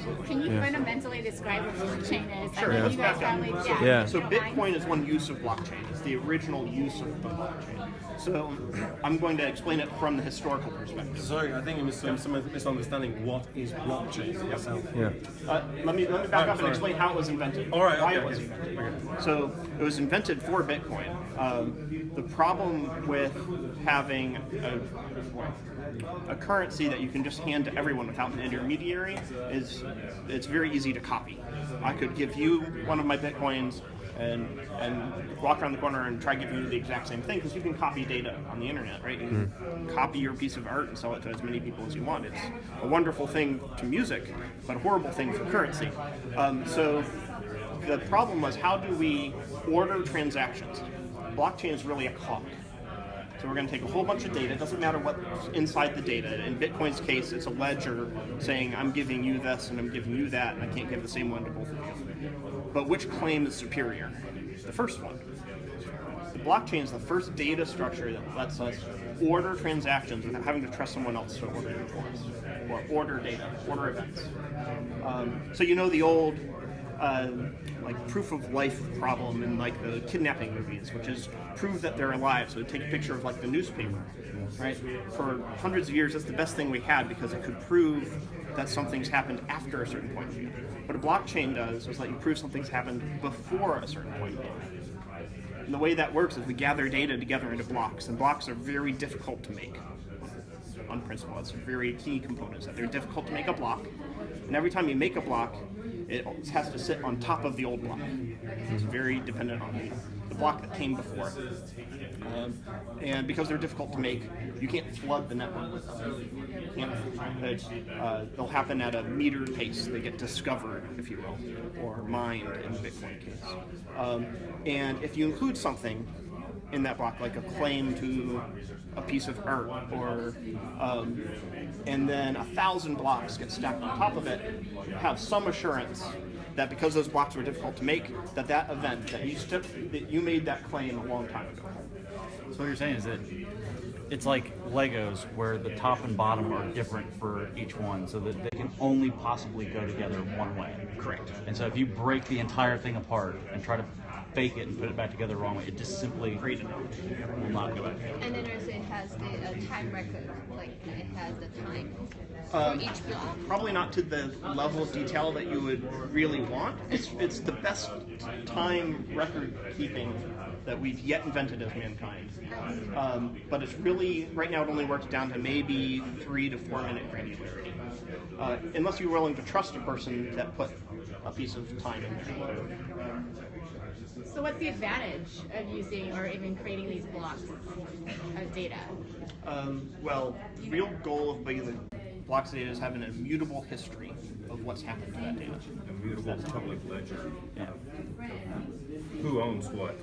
absolutely. Can you fundamentally describe what blockchain is? Sure. I mean, Let's you guys back up. probably, So Bitcoin is one use of blockchain. It's the original use of the blockchain. So I'm going to explain it from the historical perspective. Sorry, I think you're misunderstanding what is blockchain itself. Let me back up and explain how it was invented. All right, why okay, it was okay. invented. Okay. So it was invented for Bitcoin. The problem with having a currency that you can just hand to everyone without an intermediary is it's very easy to copy. I could give you one of my Bitcoins and walk around the corner and try giving you the exact same thing, because you can copy data on the internet, right? You can copy your piece of art and sell it to as many people as you want. It's a wonderful thing to music, but a horrible thing for currency. So the problem was, how do we order transactions? Blockchain is really a clock. So we're going to take a whole bunch of data. It doesn't matter what's inside the data. In Bitcoin's case, it's a ledger saying, I'm giving you this and I'm giving you that, and I can't give the same one to both of you. But which claim is superior? The first one. The blockchain is the first data structure that lets us order transactions without having to trust someone else to order them for us, or order data, order events. So you know the old like proof of life problem in like the kidnapping movies, which is prove that they're alive. So take a picture of like the newspaper, right? For hundreds of years, that's the best thing we had, because it could prove that something's happened after a certain point of view. What a blockchain does is let you prove something's happened before a certain point of view. And the way that works is we gather data together into blocks, and blocks are very difficult to make. On principle, it's very key components that they're difficult to make a block, and every time you make a block, it has to sit on top of the old block. It's very dependent on the block that came before it. And because they're difficult to make, you can't flood the network with them. They'll happen at a metered pace. They get discovered, if you will, or mined in the Bitcoin case. And if you include something in that block, like a claim to a piece of art, or and then 1,000 blocks get stacked on top of it, you have some assurance that because those blocks were difficult to make, that event that you made that claim a long time ago. So what you're saying is that it's like Legos, where the top and bottom are different for each one, so that they can only possibly go together one way. Correct. And so if you break the entire thing apart and try to fake it and put it back together the wrong way, it just simply will not go back together. And then also it has the time record, like it has the time for each block. Probably not to the level of detail that you would really want. It's the best time record keeping that we've yet invented as mankind. But it's really, right now it only works down to maybe 3 to 4 minute granularity. Unless you're willing to trust a person that put a piece of time in there. So what's the advantage of using or even creating these blocks of data? Well, the real goal of the blocks of data is having an immutable history of what's happened to that data. Immutable public ledger. Yeah. Who owns what?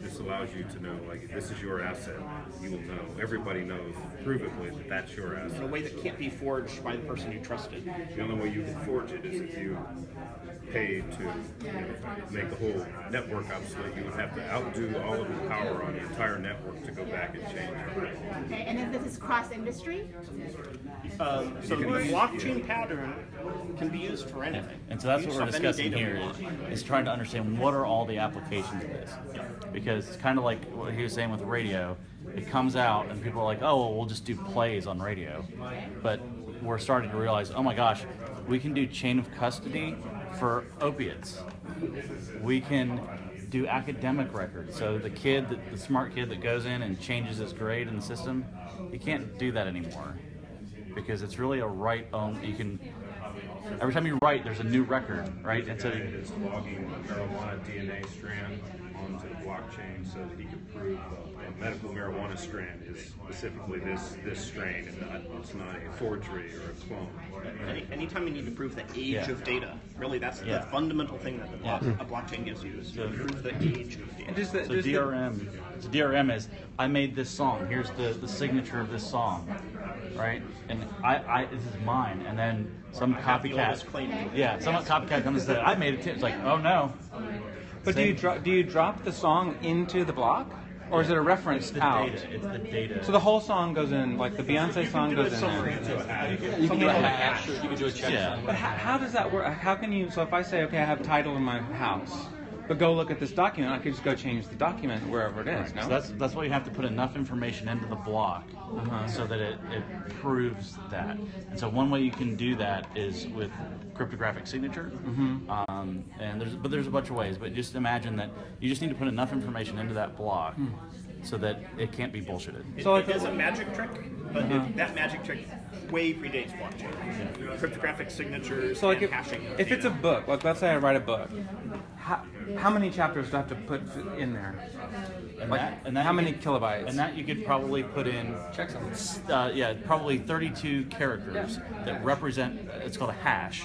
This allows you to know, like, if this is your asset, you will know. Everybody knows provably that that's your In a asset. way that can't be forged by the person you trusted. The only way you can forge it is if you paid to make the whole network obsolete. You would have to outdo all of the power on the entire network to go back and change it. Okay, and then this is cross-industry? So the blockchain pattern can be used for anything. And so that's You what we're can stuff any discussing data here we want. is trying to understand what are all the applications of this. Because it's kind of like what he was saying with radio. It comes out and people are like, oh, well, we'll just do plays on radio. But we're starting to realize, oh my gosh, we can do chain of custody for opiates. We can do academic records. So the smart kid that goes in and changes his grade in the system, you can't do that anymore. Because it's really a write-only. You can, every time you write, there's a new record, right? And so It's logging a marijuana DNA strand onto the blockchain so that he can prove a medical marijuana strand is specifically this strain, and it's not a forgery or a clone. Anytime you need to prove the age of data, really that's the fundamental thing that a blockchain gives you, is to prove the age of data. So DRM is, I made this song, here's the signature of this song, right? And this is mine, and then some copycat, some copycat comes and says, I made it too. It's like, oh no. But do you drop the song into the block? Or is it a reference It's the out? data. It's the data. So the whole song goes in, like the Beyonce song goes in there. You can do a hash, or you can do a checksum. Yeah. But how does that work? How can you? So if I say, okay, I have title in my house, but go look at this document, I could just go change the document wherever it is. No. So that's why you have to put enough information into the block so that it proves that. And so one way you can do that is with cryptographic signature. And there's a bunch of ways. But just imagine that you just need to put enough information into that block so that it can't be bullshitted. It is a magic trick, but that magic trick way predates blockchain. Cryptographic signatures So like and hashing. if it's a book, like let's say I write a book, how many chapters do I have to put in there? And that how you many could- kilobytes? And that you could probably put in probably 32 characters that represent. It's called a hash.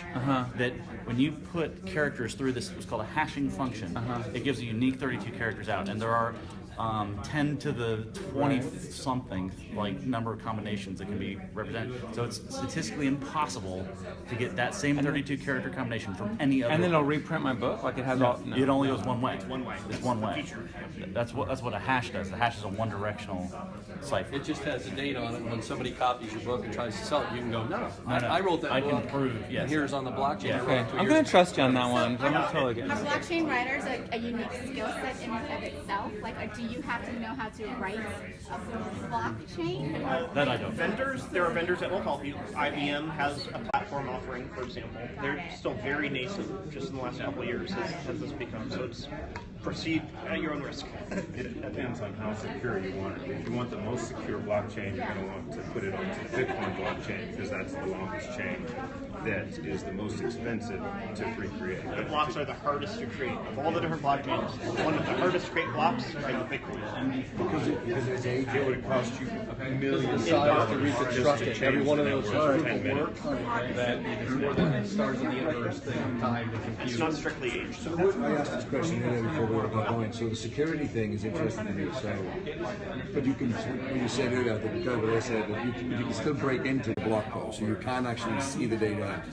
That when you put characters through this, it's called a hashing function. It gives a unique 32 characters out, and there are 10 to the 20 something like number of combinations that can be represented. So it's statistically impossible to get that same 32 character combination from any other. And then it'll reprint my book, like it has all. No. It only goes one way. One way. It's one the way. feature. That's what a hash does. The hash is a one-directional cipher. It just has the date on it. When somebody copies your book and tries to sell it, you can go, no, I wrote that I book. can prove, yes. And here's on the blockchain. Yeah. I wrote Okay, it 2 I'm years gonna ago. trust you on that one. I'm gonna totally get Are it. blockchain writers a unique skill set in and of itself? Like, do you have to know how to write a blockchain? That I don't. There are vendors that will help you. IBM has a platform offering, for example. They're still very nascent. Just in the last couple of years has this become. So it's proceed at your own risk. It depends on how secure you want it. If you want the most secure blockchain, you're going to want to put it onto the Bitcoin blockchain because that's the longest chain that is the most expensive to recreate. The blocks are the hardest to create. Of all the different blockchains, one of the hardest to create blocks are the Bitcoin. Because it would cost you millions The of size dollars to reconstruct just to it. change Every one of the those network in proof 10 of minutes. work that it's more than the stars of the universe thing tied to It's compute. not strictly aged. So I asked this question earlier before we got going. So the security thing is interesting to me. So, but you can, when you said earlier, I think I said that you can still break into the block though, so you can actually see the data.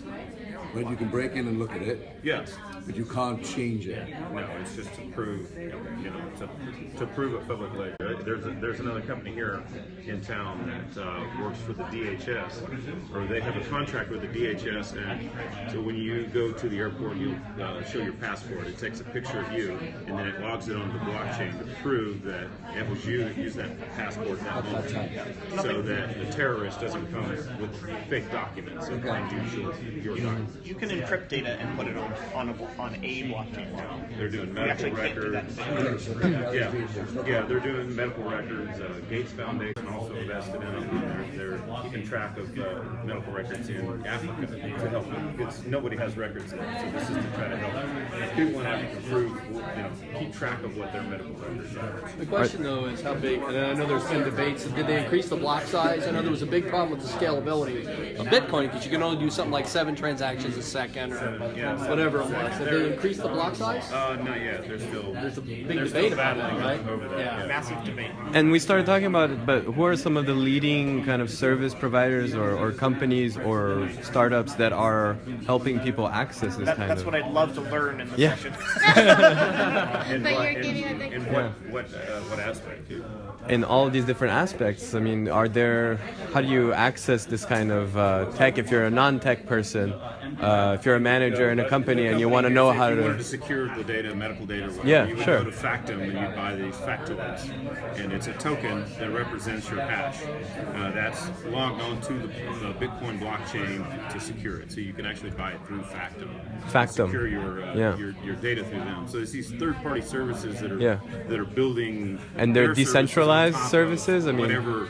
Right? You can break in and look at it, Yes. but you can't change it. No, it's just to prove, to prove a public ledger. There's another company here in town that works for the DHS, or they have a contract with the DHS, and so when you go to the airport, you show your passport. It takes a picture of you, and then it logs it onto the blockchain to prove that it was you that used that passport that moment, so that the terrorist doesn't come with fake documents and find you your documents. You can encrypt data and put it on a blockchain now. They're doing We actually medical can't do that records. today. Yeah, they're doing medical records. Gates Foundation also invested in them. They're keeping track of medical records in Africa to help them. Because nobody has records there, so this is to try to help people in Africa prove, keep track of what their medical records are. The question, though, is how big, and I know there's been debates, did they increase the block size? I know there was a big problem with the scalability of Bitcoin because you can only do something like 7 transactions a second or whatever it was. Did they increase the block size? Not yet. There's There's a big still debate about battling that, right? over that. Yeah. Massive debate. And we started talking about it, but who are some of the leading kind of service providers or companies or startups that are helping people access this kind That's of? what I'd love to learn in this Yeah. session. But you're giving a big. In what aspect? In all of these different aspects, I mean, how do you access this kind of tech if you're a non-tech person? If you're a manager in a company and you want to know how If you wanted to... to secure the data, medical data, or whatever, Yeah, you would sure. go to Factum and you buy these factoids, and it's a token that represents your hash. That's logged onto the Bitcoin blockchain to secure it. So you can actually buy it through Factum. Factum. Secure your data through them. So it's these third-party services that are building. And they're their services decentralized on top of services? I mean- whatever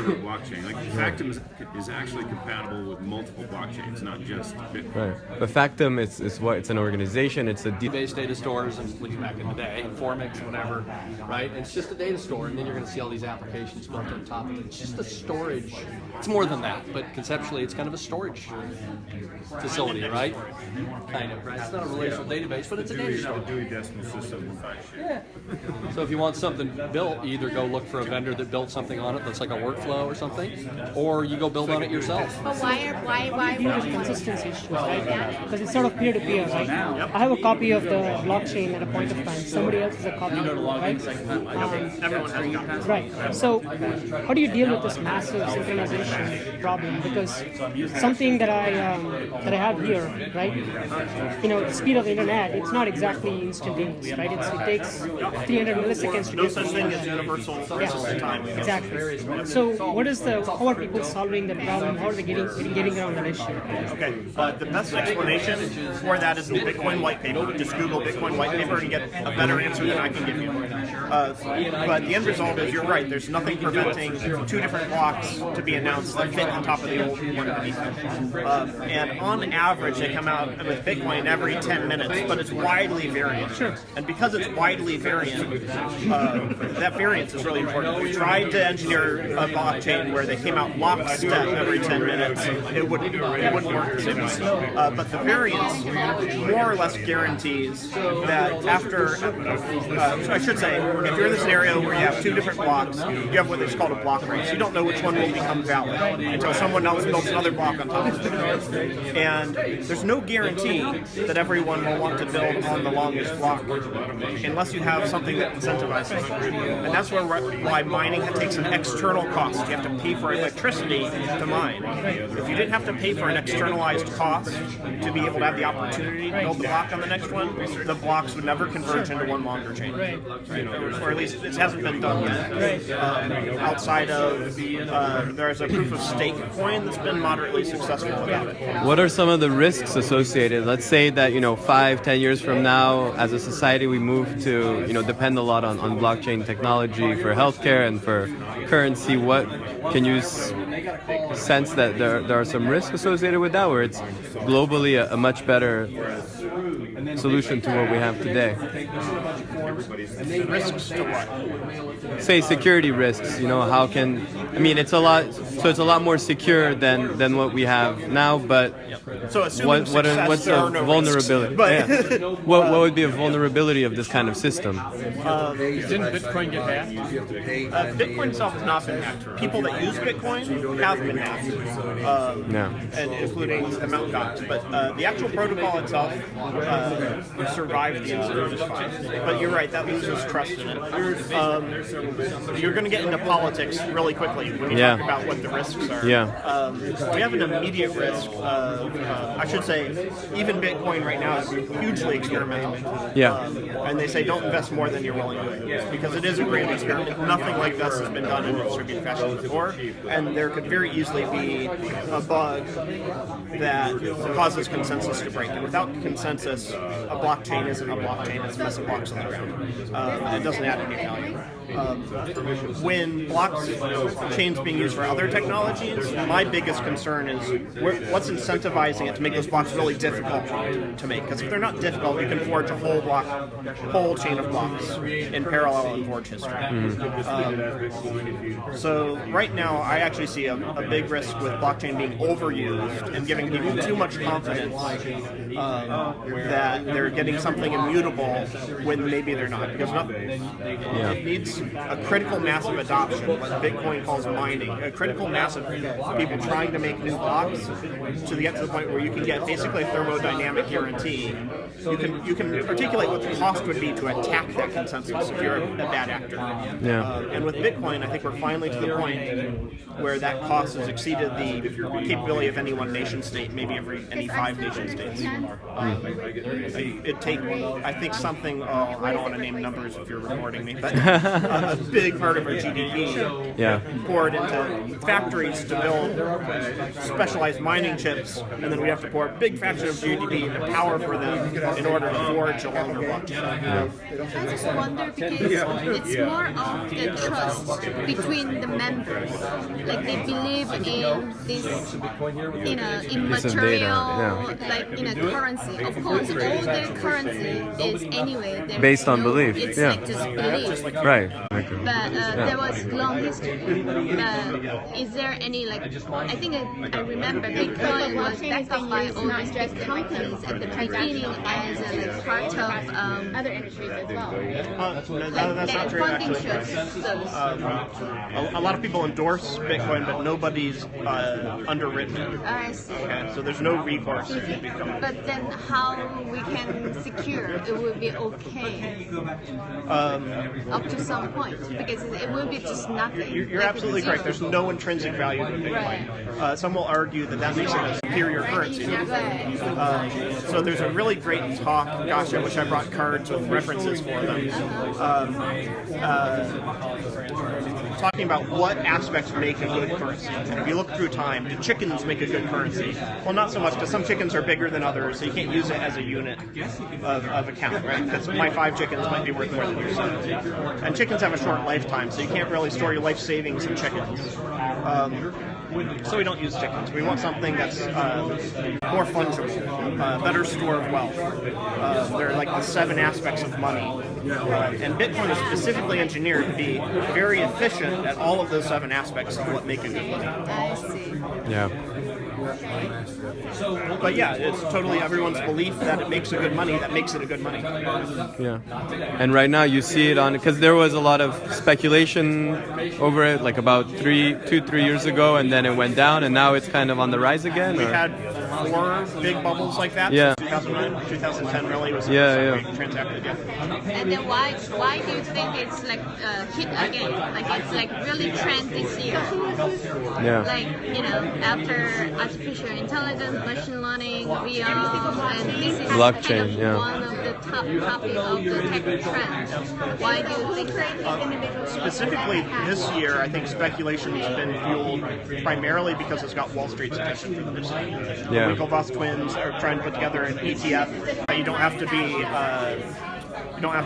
blockchain. Like Factum is actually compatible with multiple blockchains, not just Bitcoin. Right. But Factum is what? It's an organization. It's a... Base data stores, and looking back in the day, Formix, whatever, right? And it's just a data store, and then you're going to see all these applications built on top of it. It's just a storage. It's more than that, but conceptually, it's kind of a storage facility, right? Kind of, right? It's not a relational database, but it's a data store. Dewey Decimal System type shit. So if you want something built, you either go look for a vendor that built something on it that's like a workflow flow or something, or you go build on it yourself. But why Consistency issues, right? Because it's sort of peer-to-peer, right? I have a copy of the blockchain at a point of time. Somebody else has a copy, right? Everyone has copies. Right. So, how do you deal with this massive synchronization problem? Because something that I have here, right? The speed of the internet, it's not exactly instantaneous, right? It takes 300 milliseconds to No get such thing as universal consistent time. Exactly. So, how are people solving that problem? How are they getting around that issue? Okay, the best explanation for that is the Bitcoin white paper. Just Google Bitcoin white paper and get a better answer than I can give you. But the end result is you're right. There's nothing preventing two different blocks to be announced that fit on top of the old one beneath them. And on average, they come out with Bitcoin every 10 minutes, but it's widely variant. Sure. And because it's widely variant, that variance is really important. We tried to engineer a blockchain where they came out lockstep every 10 minutes. It wouldn't work the same way. But the variance more or less guarantees that after, I should say, if you're in a scenario where you have two different blocks, you have what is called a block race. You don't know which one will become valid until someone else builds another block on top of it. And there's no guarantee that everyone will want to build on the longest block unless you have something that incentivizes it. And that's why mining takes an external cost. You have to pay for electricity to mine. If you didn't have to pay for an externalized cost to be able to have the opportunity to build the block on the next one, the blocks would never converge into one longer chain. Or at least it hasn't been done yet. Outside of, there's a proof of stake coin that's been moderately successful about it. What are some of the risks associated? Let's say that 5-10 years from now, as a society, we move to depend a lot on blockchain technology for healthcare and for currency. What can you sense that there are some risks associated with that, where it's globally a much better solution to what we have today? Risks to what? Say security risks. It's a lot more secure than what we have now. But so what's the vulnerability? What would be a vulnerability of this kind of system? Didn't Bitcoin get hacked? Bitcoin itself has not been hacked. People that use Bitcoin have been hacked, and including the Mt. Gox. But the actual protocol itself survived the incident just fine. But you're right, that loses trust in it. You're going to get into politics really quickly when you talk about what the risks are. We have an immediate risk of, I should say, even Bitcoin right now is hugely experimental. And they say don't invest more than you're willing to invest, because it is a grand experiment. Nothing like this has been done in a distributed fashion before, and there could very easily be a bug that causes consensus to break. And without consensus, a blockchain isn't a blockchain, it's a mess of blocks on the ground. It doesn't add any value. When blockchain's being used for other technologies, my biggest concern is what's incentivizing it to make those blocks really difficult to make. Because if they're not difficult, you can forge a whole chain of blocks in parallel and forge history. So right now, I actually see a big risk with blockchain being overused and giving people too much confidence that they're getting something immutable when maybe they're not. Because it needs a critical mass of adoption, what Bitcoin calls mining, a critical mass of people trying to make new blocks to get to the point where you can get basically a thermodynamic guarantee. You can articulate what the cost would be to attack that consensus if you're a bad actor. And with Bitcoin, I think we're finally to the point where that cost has exceeded the capability of any one nation state, maybe any 5 nation states. It'd take, I think, something, I don't want to name numbers if you're recording me, but a big part of our GDP poured into factories to build specialized mining chips, and then we have to pour a big fraction of GDP into power for them in order to forge a longer blockchain. I just wonder, because it's more of the trust between the members. Like they believe in this, in material, like in a currency. Of course, all their currency is anyway based on belief. It's like just belief. Right. But there was long history. Is there any like? I think I remember Bitcoin was backed up by all these big companies at the beginning as like part of other industries as well. That's not true, actually. A lot of people endorse Bitcoin, but nobody's underwritten it. I see. Okay, so there's no recourse if you become. But then how we can secure it will be okay up to some point, because it will be just nothing. You're Like, absolutely it's correct. There's no intrinsic value to Bitcoin. Some will argue that that makes it a superior currency. So there's a really great talk, gosh, I wish I brought cards with references for them, talking about what aspects make a good currency. And if you look through time, do chickens make a good currency? Well, not so much, because some chickens are bigger than others, so you can't use it as a unit of account, right? Because my 5 chickens might be worth more than your 7. And chickens have a short lifetime, so you can't really store your life savings in chickens. So we don't use chickens. We want something that's more fungible, better store of wealth. They're like the 7 aspects of money. And Bitcoin is specifically engineered to be very efficient at all of those 7 aspects of what make a good money. I see. Yeah. But yeah, it's totally everyone's belief that it makes a good money that makes it a good money. Yeah. And right now you see it on, because there was a lot of speculation over it, like about 3 years ago, and then it went down, and now it's kind of on the rise again. We or? had 4 big bubbles like that. Yeah. So 2009, 2010 really was the Yeah, first yeah. time we transacted. Yeah. And then why do you think it's like hit again? Like it's like really trend this year. Yeah. Like, you know, after artificial intelligence, machine learning, VR, and this is Blockchain, kind of yeah. one of the top topics of the tech trend. Why do you think Specifically this year, I think speculation has been fueled primarily because it's got Wall Street's attention for this year. Yeah. The Winklevoss twins are trying to put together an ETF. You don't have to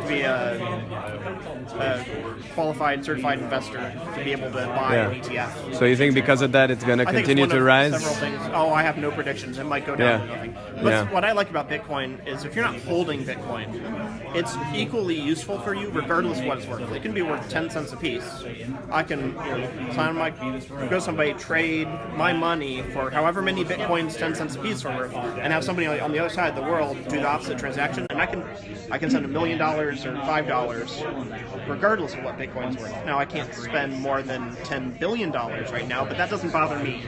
be a qualified, certified investor to be able to buy an ETF. So you think because of that it's going to I think continue it's one to of rise? Several things. Oh, I have no predictions. It might go down to nothing. But what I like about Bitcoin is if you're not holding Bitcoin, it's equally useful for you regardless of what it's worth. It can be worth 10 cents a piece. I can go somebody trade my money for however many Bitcoins 10 cents a piece are worth, and have somebody on the other side of the world do the opposite transaction, and I can send $1 million or $5 regardless of what Bitcoin's worth. Now I can't spend more than $10 billion right now, but that doesn't bother me.